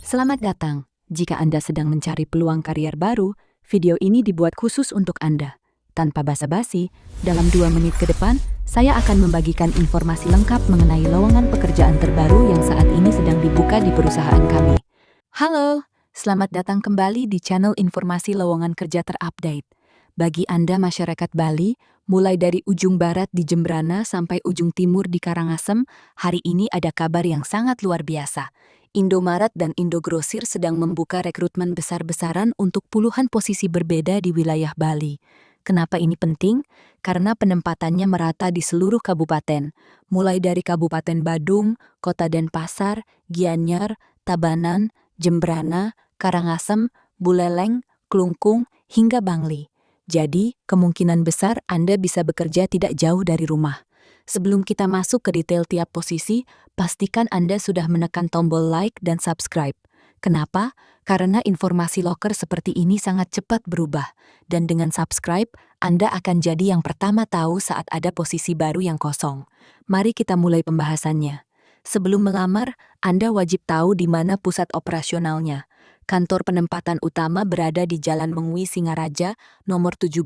Selamat datang. Jika Anda sedang mencari peluang karier baru, video ini dibuat khusus untuk Anda. Tanpa basa-basi, dalam 2 menit ke depan, saya akan membagikan informasi lengkap mengenai lowongan pekerjaan terbaru yang saat ini sedang dibuka di perusahaan kami. Halo, selamat datang kembali di channel informasi lowongan kerja terupdate. Bagi Anda masyarakat Bali, mulai dari ujung barat di Jembrana sampai ujung timur di Karangasem, hari ini ada kabar yang sangat luar biasa. Indomaret dan Indogrosir sedang membuka rekrutmen besar-besaran untuk puluhan posisi berbeda di wilayah Bali. Kenapa ini penting? Karena penempatannya merata di seluruh kabupaten, mulai dari Kabupaten Badung, Kota Denpasar, Gianyar, Tabanan, Jembrana, Karangasem, Buleleng, Klungkung, hingga Bangli. Jadi, kemungkinan besar Anda bisa bekerja tidak jauh dari rumah. Sebelum kita masuk ke detail tiap posisi, pastikan Anda sudah menekan tombol like dan subscribe. Kenapa? Karena informasi loker seperti ini sangat cepat berubah. Dan dengan subscribe, Anda akan jadi yang pertama tahu saat ada posisi baru yang kosong. Mari kita mulai pembahasannya. Sebelum melamar, Anda wajib tahu di mana pusat operasionalnya. Kantor penempatan utama berada di Jalan Mengwi Singaraja, nomor 17,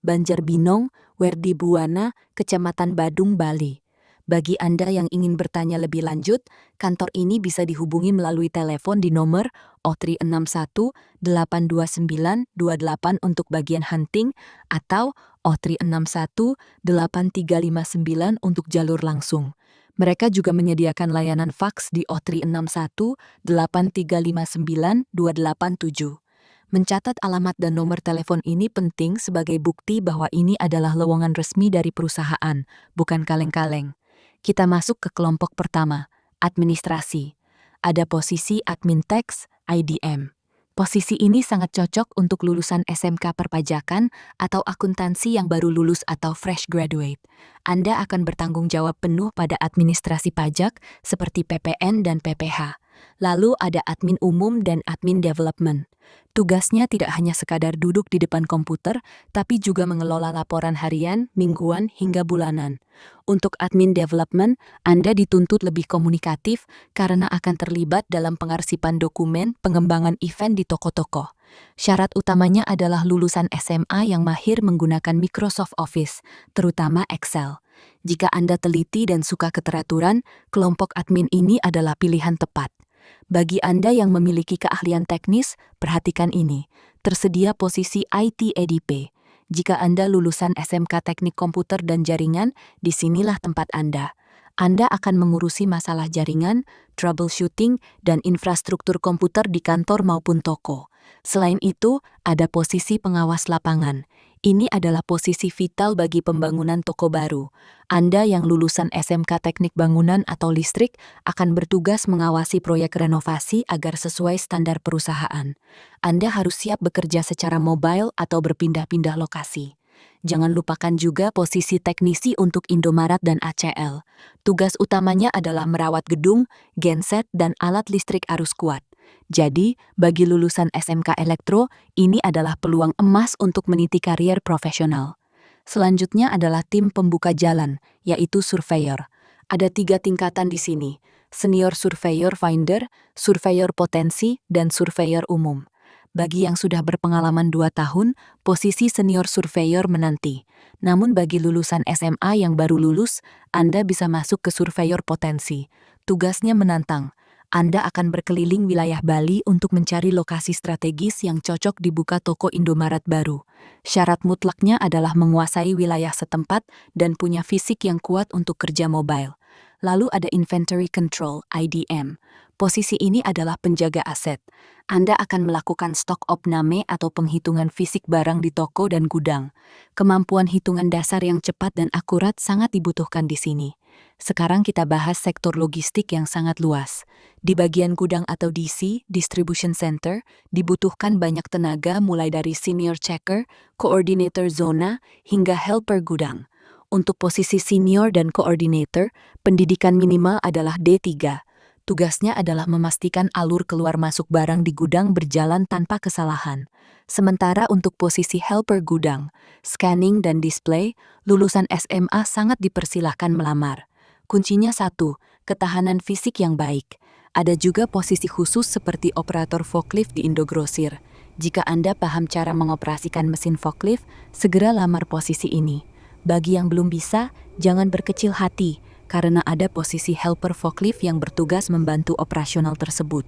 Banjarbinong, Werdi Buwana, Kecamatan Badung, Bali. Bagi Anda yang ingin bertanya lebih lanjut, kantor ini bisa dihubungi melalui telepon di nomor 0361 829 28 untuk bagian hunting atau 0361 8359 untuk jalur langsung. Mereka juga menyediakan layanan faks di 0361 8359 287. Mencatat alamat dan nomor telepon ini penting sebagai bukti bahwa ini adalah lowongan resmi dari perusahaan, bukan kaleng-kaleng. Kita masuk ke kelompok pertama, administrasi. Ada posisi admin tax, IDM. Posisi ini sangat cocok untuk lulusan SMK perpajakan atau akuntansi yang baru lulus atau fresh graduate. Anda akan bertanggung jawab penuh pada administrasi pajak seperti PPN dan PPH. Lalu ada admin umum dan admin development. Tugasnya tidak hanya sekadar duduk di depan komputer, tapi juga mengelola laporan harian, mingguan, hingga bulanan. Untuk admin development, Anda dituntut lebih komunikatif karena akan terlibat dalam pengarsipan dokumen pengembangan event di toko-toko. Syarat utamanya adalah lulusan SMA yang mahir menggunakan Microsoft Office, terutama Excel. Jika Anda teliti dan suka keteraturan, kelompok admin ini adalah pilihan tepat. Bagi Anda yang memiliki keahlian teknis, perhatikan ini. Tersedia posisi IT EDP. Jika Anda lulusan SMK Teknik Komputer dan Jaringan, disinilah tempat Anda. Anda akan mengurusi masalah jaringan, troubleshooting, dan infrastruktur komputer di kantor maupun toko. Selain itu, ada posisi pengawas lapangan. Ini adalah posisi vital bagi pembangunan toko baru. Anda yang lulusan SMK Teknik Bangunan atau Listrik akan bertugas mengawasi proyek renovasi agar sesuai standar perusahaan. Anda harus siap bekerja secara mobile atau berpindah-pindah lokasi. Jangan lupakan juga posisi teknisi untuk Indomaret dan ACL. Tugas utamanya adalah merawat gedung, genset, dan alat listrik arus kuat. Jadi, bagi lulusan SMK Elektro, ini adalah peluang emas untuk meniti karier profesional. Selanjutnya adalah tim pembuka jalan, yaitu surveyor. Ada 3 tingkatan di sini, senior surveyor finder, surveyor potensi, dan surveyor umum. Bagi yang sudah berpengalaman 2 tahun, posisi senior surveyor menanti. Namun bagi lulusan SMA yang baru lulus, Anda bisa masuk ke surveyor potensi. Tugasnya menantang. Anda akan berkeliling wilayah Bali untuk mencari lokasi strategis yang cocok dibuka toko Indomaret baru. Syarat mutlaknya adalah menguasai wilayah setempat dan punya fisik yang kuat untuk kerja mobile. Lalu ada inventory control, IDM. Posisi ini adalah penjaga aset. Anda akan melakukan stok opname atau penghitungan fisik barang di toko dan gudang. Kemampuan hitungan dasar yang cepat dan akurat sangat dibutuhkan di sini. Sekarang kita bahas sektor logistik yang sangat luas. Di bagian gudang atau DC, Distribution Center, dibutuhkan banyak tenaga mulai dari senior checker, coordinator zona, hingga helper gudang. Untuk posisi senior dan coordinator, pendidikan minimal adalah D3. Tugasnya adalah memastikan alur keluar masuk barang di gudang berjalan tanpa kesalahan. Sementara untuk posisi helper gudang, scanning dan display, lulusan SMA sangat dipersilahkan melamar. Kuncinya 1, ketahanan fisik yang baik. Ada juga posisi khusus seperti operator forklift di Indogrosir. Jika Anda paham cara mengoperasikan mesin forklift, segera lamar posisi ini. Bagi yang belum bisa, jangan berkecil hati, karena ada posisi helper forklift yang bertugas membantu operasional tersebut.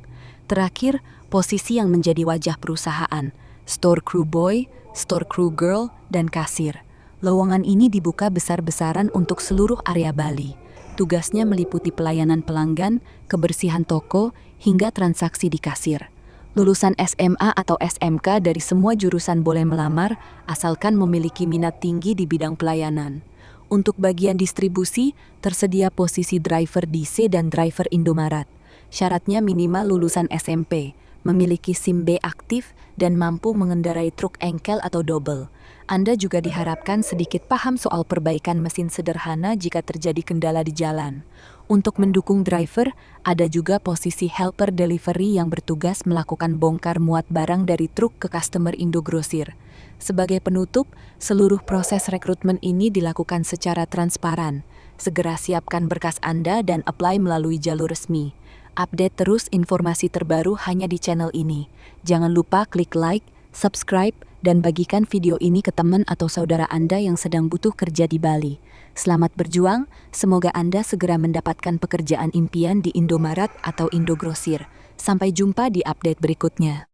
Terakhir, posisi yang menjadi wajah perusahaan, store crew boy, store crew girl, dan kasir. Lowongan ini dibuka besar-besaran untuk seluruh area Bali. Tugasnya meliputi pelayanan pelanggan, kebersihan toko, hingga transaksi di kasir. Lulusan SMA atau SMK dari semua jurusan boleh melamar, asalkan memiliki minat tinggi di bidang pelayanan. Untuk bagian distribusi, tersedia posisi driver DC dan driver Indomaret. Syaratnya minimal lulusan SMP, memiliki SIM B aktif, dan mampu mengendarai truk engkel atau double. Anda juga diharapkan sedikit paham soal perbaikan mesin sederhana jika terjadi kendala di jalan. Untuk mendukung driver, ada juga posisi helper delivery yang bertugas melakukan bongkar muat barang dari truk ke customer Indogrosir. Sebagai penutup, seluruh proses rekrutmen ini dilakukan secara transparan. Segera siapkan berkas Anda dan apply melalui jalur resmi. Update terus informasi terbaru hanya di channel ini. Jangan lupa klik like, subscribe, dan bagikan video ini ke teman atau saudara Anda yang sedang butuh kerja di Bali. Selamat berjuang, semoga Anda segera mendapatkan pekerjaan impian di Indomaret atau Indogrosir. Sampai jumpa di update berikutnya.